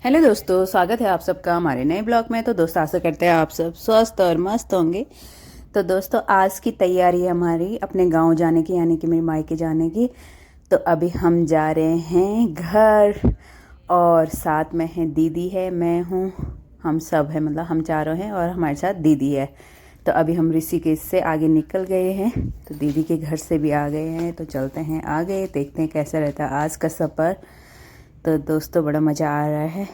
Hello दोस्तों, स्वागत है आप सबका हमारे नए ब्लॉग में। तो दोस्तों, आशा करते हैं आप सब स्वस्थ और मस्त होंगे। तो दोस्तों, आज की तैयारी है हमारी अपने गांव जाने की, यानी कि मेरे मायके जाने की। तो अभी हम जा रहे हैं घर, और साथ में है दीदी है, मैं हूँ, हम सब है, मतलब हम चारों हैं और हमारे साथ दीदी है। तो अभी हम ऋषिकेश से आगे निकल गए हैं, तो दीदी के घर से भी आ गए हैं। तो चलते हैं आगे, देखते हैं कैसा रहता है आज का सफ़र। तो दोस्तों, बड़ा मज़ा आ रहा है।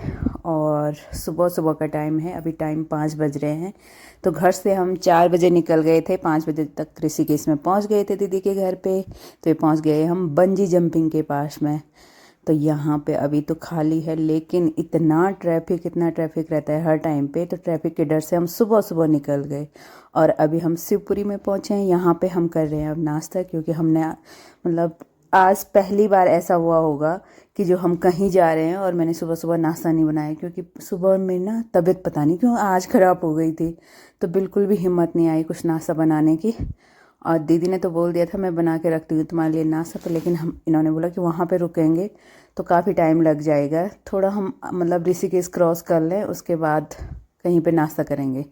और सुबह सुबह का टाइम है, अभी टाइम 5 बज रहे हैं। तो घर से हम 4 बजे निकल गए थे, 5 बजे तक ऋषिकेश में पहुंच गए थे दीदी के घर पे। तो ये पहुंच गए हम बंजी जंपिंग के पास में। तो यहाँ पे अभी तो खाली है, लेकिन इतना ट्रैफिक रहता है हर टाइम पे। तो ट्रैफिक के डर से हम सुबह सुबह निकल गए। और अभी हम शिवपुरी में पहुँचे हैं। यहाँ पे हम कर रहे हैं अब नाश्ता, क्योंकि हमने मतलब आज पहली बार ऐसा हुआ होगा कि जो हम कहीं जा रहे हैं और मैंने सुबह सुबह नाश्ता नहीं बनाया, क्योंकि सुबह में ना तबीयत पता नहीं क्यों आज ख़राब हो गई थी। तो बिल्कुल भी हिम्मत नहीं आई कुछ नाश्ता बनाने की। और दीदी ने तो बोल दिया था मैं बना के रखती हूँ तुम्हारे लिए नाश्ता, तो लेकिन हम इन्होंने बोला कि वहाँ पे रुकेंगे तो काफ़ी टाइम लग जाएगा, थोड़ा हम मतलब ऋषिकेश क्रॉस कर लें, उसके बाद कहीं पे नाश्ता करेंगे।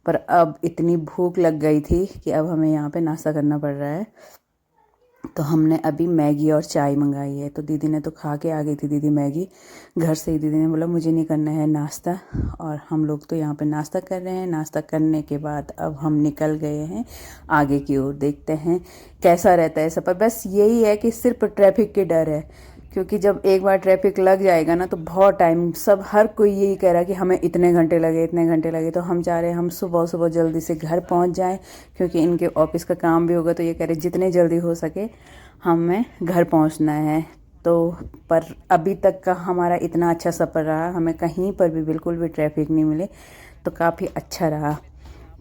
पर अब इतनी भूख लग गई थी कि अब हमें यहाँ पे नाश्ता करना पड़ रहा है। तो हमने अभी मैगी और चाय मंगाई है। तो दीदी ने तो खा के आ गई थी दीदी मैगी घर से ही। दीदी ने बोला मुझे नहीं करना है नाश्ता, और हम लोग तो यहाँ पे नाश्ता कर रहे हैं। नाश्ता करने के बाद अब हम निकल गए हैं आगे की ओर, देखते हैं कैसा रहता है सफ़र। बस यही है कि सिर्फ ट्रैफिक के डर है, क्योंकि जब एक बार ट्रैफिक लग जाएगा ना तो बहुत टाइम, सब हर कोई यही कह रहा है कि हमें इतने घंटे लगे इतने घंटे लगे। तो हम चाह रहे हैं हम सुबह सुबह जल्दी से घर पहुंच जाएं, क्योंकि इनके ऑफिस का काम भी होगा। तो ये कह रहे जितने जल्दी हो सके हमें घर पहुंचना है। तो पर अभी तक का हमारा इतना अच्छा सफ़र रहा, हमें कहीं पर भी बिल्कुल भी ट्रैफिक नहीं मिले, तो काफ़ी अच्छा रहा।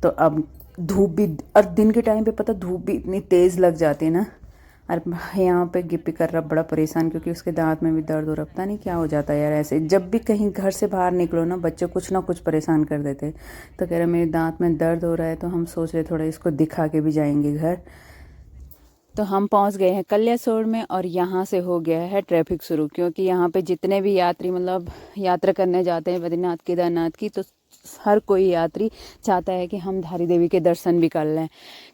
तो अब धूप भी, और दिन के टाइम पे पता धूप भी इतनी तेज़ लग जाती है ना। और यहाँ पे गिप्पी कर रहा बड़ा परेशान, क्योंकि उसके दांत में भी दर्द हो रहा, पता नहीं क्या हो जाता है यार। ऐसे जब भी कहीं घर से बाहर निकलो ना, बच्चे कुछ ना कुछ परेशान कर देते। तो कह रहे मेरे दांत में दर्द हो रहा है, तो हम सोच रहे थोड़ा इसको दिखा के भी जाएंगे घर। तो हम पहुंच गए हैं कल्यासोड़ में, और यहाँ से हो गया है ट्रैफिक शुरू, क्योंकि यहाँ पे जितने भी यात्री मतलब यात्रा करने जाते हैं बद्रीनाथ केदारनाथ की, तो हर कोई यात्री चाहता है कि हम धारी देवी के दर्शन भी कर लें,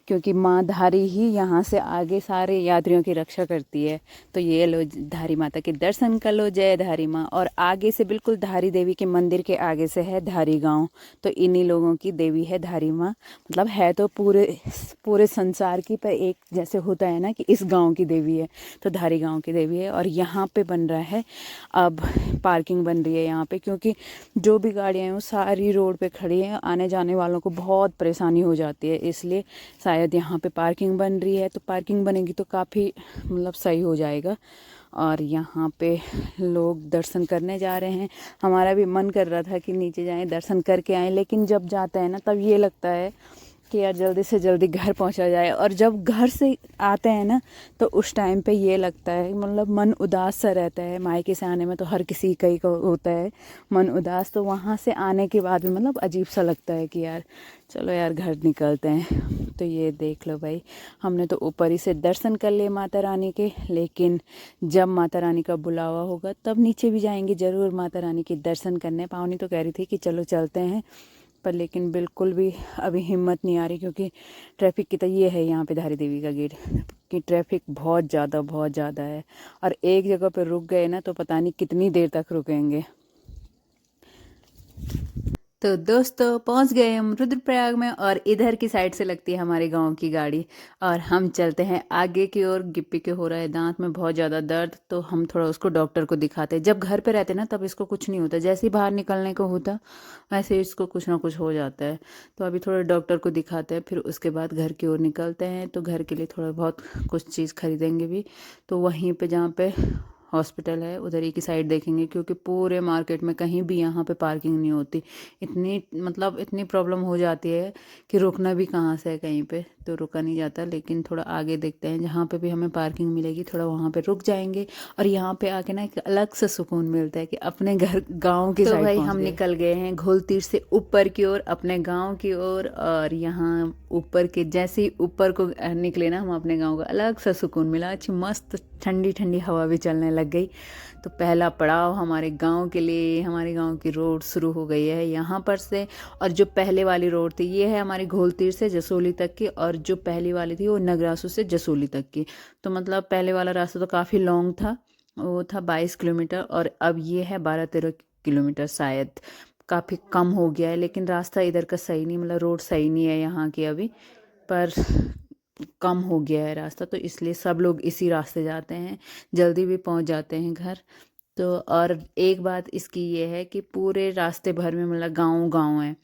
क्योंकि माँ धारी ही यहाँ से आगे सारे यात्रियों की रक्षा करती है। तो ये लो धारी माता के दर्शन कर लो, जय धारी माँ। और आगे से बिल्कुल धारी देवी के मंदिर के आगे से है धारी गांव। तो इन्हीं लोगों की देवी है धारी माँ, मतलब है तो पूरे पूरे संसार की, पर एक जैसे होता है ना कि इस गांव की देवी है, तो धारी गांव की देवी है। और यहाँ पे बन रहा है अब पार्किंग बन रही है यहाँ पे, क्योंकि जो भी गाड़ियाँ हैं वो सारी रोड पे खड़ी हैं, आने जाने वालों को बहुत परेशानी हो जाती है, इसलिए शायद यहाँ पे पार्किंग बन रही है। तो पार्किंग बनेगी तो काफ़ी मतलब सही हो जाएगा। और यहाँ पे लोग दर्शन करने जा रहे हैं। हमारा भी मन कर रहा था कि नीचे जाएं दर्शन करके आएं, लेकिन जब जाते हैं ना तब ये लगता है कि यार जल्दी से जल्दी घर पहुंचा जाए। और जब घर से आते हैं ना तो उस टाइम पे ये लगता है मतलब मन उदास सा रहता है। मायके से आने में तो हर किसी का ही होता है मन उदास, तो वहाँ से आने के बाद भी मतलब अजीब सा लगता है कि यार चलो यार घर निकलते हैं। तो ये देख लो भाई, हमने तो ऊपर ही से दर्शन कर लिए माता रानी के, लेकिन जब माता रानी का बुलावा होगा तब नीचे भी जाएंगे ज़रूर माता रानी के दर्शन करने। पावनी तो कह रही थी कि चलो चलते हैं, पर लेकिन बिल्कुल भी अभी हिम्मत नहीं आ रही, क्योंकि ट्रैफिक की तो ये है यहाँ पे धारी देवी का गेट कि ट्रैफिक बहुत ज़्यादा है। और एक जगह पर रुक गए ना तो पता नहीं कितनी देर तक रुकेंगे। तो दोस्तों, पहुंच गए हम रुद्रप्रयाग में, और इधर की साइड से लगती है हमारे गांव की गाड़ी। और हम चलते हैं आगे की ओर। गिप्पी के हो रहा है दांत में बहुत ज़्यादा दर्द, तो हम थोड़ा उसको डॉक्टर को दिखाते हैं। जब घर पे रहते ना तब इसको कुछ नहीं होता, जैसे ही बाहर निकलने को होता वैसे इसको कुछ ना कुछ हो जाता है। तो अभी थोड़ा डॉक्टर को दिखाते हैं, फिर उसके बाद घर की ओर निकलते हैं। तो घर के लिए थोड़ा बहुत कुछ चीज़ खरीदेंगे भी। तो वहीं पे जहाँ पे हॉस्पिटल है उधर ही की साइड देखेंगे, क्योंकि पूरे मार्केट में कहीं भी यहाँ पे पार्किंग नहीं होती। इतनी मतलब इतनी प्रॉब्लम हो जाती है कि रुकना भी कहाँ से है, कहीं पे तो रुका नहीं जाता। लेकिन थोड़ा आगे देखते हैं जहाँ पे भी हमें पार्किंग मिलेगी, थोड़ा वहाँ पे रुक जाएंगे। और यहाँ पे आके ना एक अलग सा सुकून मिलता है कि अपने घर गाँव की साइड भाई हम निकल गए हैं घोलतीर से ऊपर की ओर, अपने गाँव की ओर। और यहाँ ऊपर के जैसे ही ऊपर को निकले ना हम अपने गाँव का, अलग सा सुकून मिला। अच्छी मस्त ठंडी ठंडी हवा भी चलने लगी। लग गई। तो पहला पड़ाव हमारे गांव के लिए, हमारे गांव की रोड शुरू हो गई है यहाँ पर से। और जो पहले वाली रोड थी ये है हमारी घोलतीर से जसोली तक की, और जो पहली वाली थी वो नगरासू से जसोली तक की। तो मतलब पहले वाला रास्ता तो काफ़ी लॉन्ग था, वो था 22 किलोमीटर, और अब ये है 12-13 किलोमीटर शायद, काफ़ी कम हो गया है। लेकिन रास्ता इधर का सही नहीं, मतलब रोड सही नहीं है यहाँ की अभी, पर कम हो गया है रास्ता, तो इसलिए सब लोग इसी रास्ते जाते हैं, जल्दी भी पहुँच जाते हैं घर। तो और एक बात इसकी ये है कि पूरे रास्ते भर में मतलब गाँव है,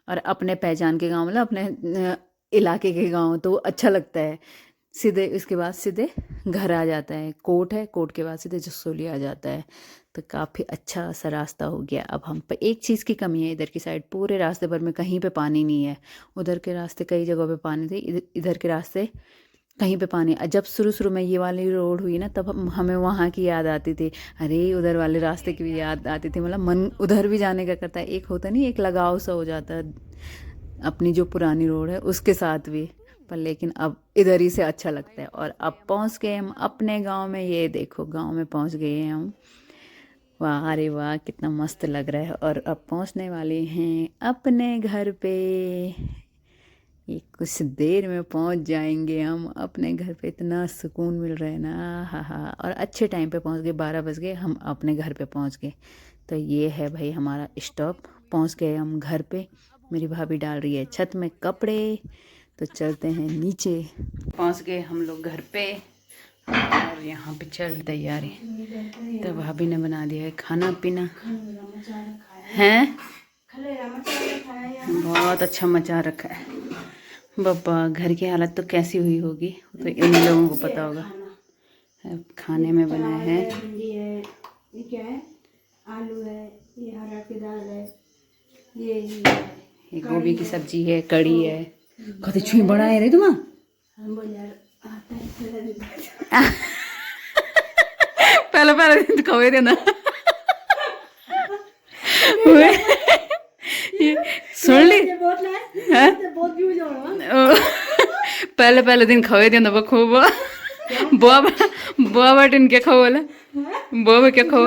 और अपने पहचान के गाँव, मतलब अपने इलाके के गाँव, तो अच्छा लगता है। सीधे इसके बाद सीधे घर आ जाता है, कोट है, कोट के बाद सीधे जसोली आ जाता है। तो काफ़ी अच्छा सा रास्ता हो गया। अब हम पर एक चीज़ की कमी है इधर की साइड, पूरे रास्ते भर में कहीं पे पानी नहीं है। उधर के रास्ते कई जगहों पे पानी थे, इधर के रास्ते कहीं पे पानी। जब शुरू में ये वाली रोड हुई ना, तब हमें वहाँ की याद आती थी, अरे उधर वाले रास्ते की भी याद आती थी, मतलब मन उधर भी जाने का करता है। एक होता नहीं, एक लगाव सा हो जाता है अपनी जो पुरानी रोड है उसके साथ भी। पर लेकिन अब इधर ही से अच्छा लगता है। और अब पहुँच गए हम अपने गांव में, ये देखो गांव में पहुँच गए हैं हम। वाह, अरे वाह, कितना मस्त लग रहा है। और अब पहुँचने वाले हैं अपने घर पे, ये कुछ देर में पहुँच जाएंगे हम अपने घर पे। इतना सुकून मिल रहा है ना, हा हा। और अच्छे टाइम पे पहुँच गए, 12 बज गए, हम अपने घर पे पहुँच गए। तो ये है भाई हमारा स्टॉप, पहुँच गए हम घर पे। मेरी भाभी डाल रही है छत में कपड़े, तो चलते हैं नीचे। पहुँच गए हम लोग घर पे, और यहाँ पे चल तैयारी। तो भाभी ने बना दिया है खाना पीना, हैं बहुत अच्छा मचा रखा है बाबा। घर की हालत तो कैसी हुई होगी तो इन लोगों को पता होगा। खाने में बना है, ये क्या है, आलू है, ये हरा की दाल है, ये गोभी की सब्जी है, कड़ी है। कते छुई बनाए रे तुम पहले पहले दिन तो खवे देना सुन ली पहले पहले दिन खवे देना खूब बुआ बुआ बटिन क्या खो बोला, बुआ क्या खो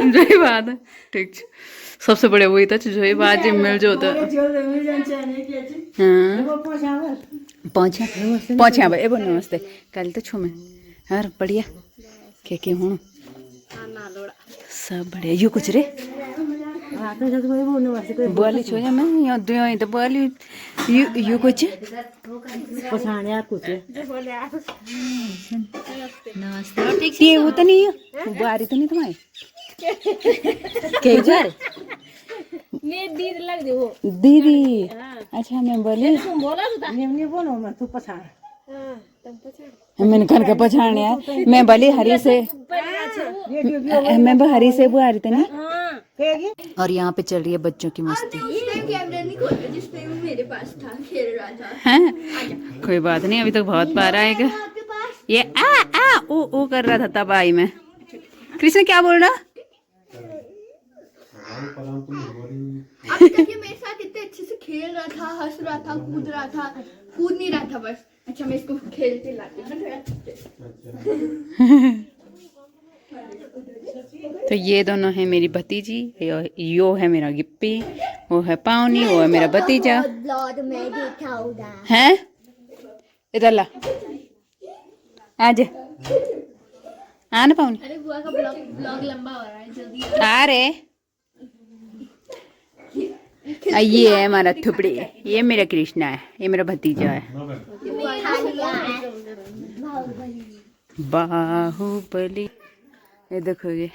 जो ही बात है। ठीक है, सबसे बड़े वही था जो ही बात जी मिल जो तो पहुँचा पहुँचा भाई। एबो नमस्ते, कल तो छू मैं यार बढ़िया के हूँ सब बढ़िया। यू कुछ रे बोली छो जा मैं यहाँ दो ही तो बोली यू कुछ पछाण यार कुछ नमस्ते। ये वो तो नहीं है, बुआरी तो नहीं तुम्हारी के जा दीदी लग दे वो दीदी। अच्छा मैं बोली बोलो मैं तू पछाण मैंने घर के पछाण यार, मैं बोली हरी से, मैं हरी से बुआरी तो नहीं। और यहाँ पे चल रही है बच्चों की मस्ती। कैमरा नहीं खोला जिसपे मेरे पास था, खेल रहा था। हैं कोई बात नहीं, अभी तक बहुत बार आएगा। ये आ ओ कर रहा था तब आई मैं। कृष्ण क्या बोल रहा? अब तक ये मेरे साथ इतने अच्छे से खेल रहा था, हंस रहा था, कूद नहीं रहा था बस। अच्छा मैं इसको खेलते लाती तो ये दोनों है मेरी भतीजी, यो है मेरा गिप्पी, वो है पावनी, वो है मेरा भतीजा। ब्लॉग में देखा होगा हैं इधर ला आज आ ना पावनी। अरे बुआ का ब्लॉग लंबा हो रहा है, जल्दी आ रे। ये है हमारा थुपड़ी, ये मेरा कृष्णा है, ये मेरा भतीजा है बाहुबली। ये देखो ये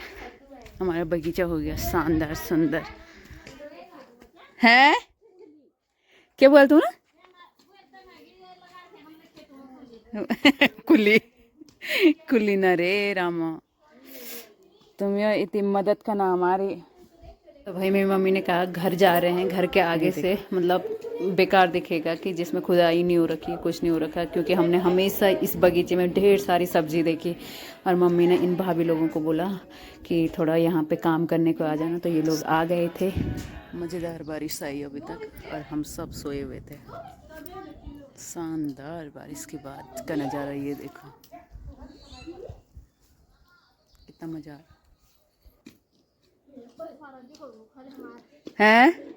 हमारा बगीचा हो गया शानदार सुंदर है। क्या बोलते हो ना कुली कुली ना रे रामा, तुम ये इतनी मदद का नाम आ रही। तो भाई मेरी मम्मी ने कहा घर जा रहे हैं, घर के आगे से मतलब बेकार दिखेगा कि जिसमें खुदाई नहीं हो रखी, कुछ नहीं हो रखा, क्योंकि हमने हमेशा इस बगीचे में ढेर सारी सब्जी देखी। और मम्मी ने इन भाभी लोगों को बोला कि थोड़ा यहाँ पे काम करने को आ जाना, तो ये लोग आ गए थे। मज़ेदार बारिश आई अभी तक और हम सब सोए हुए थे। शानदार बारिश के बाद का नज़ारा ये देखो, कितना मजा आ रहा है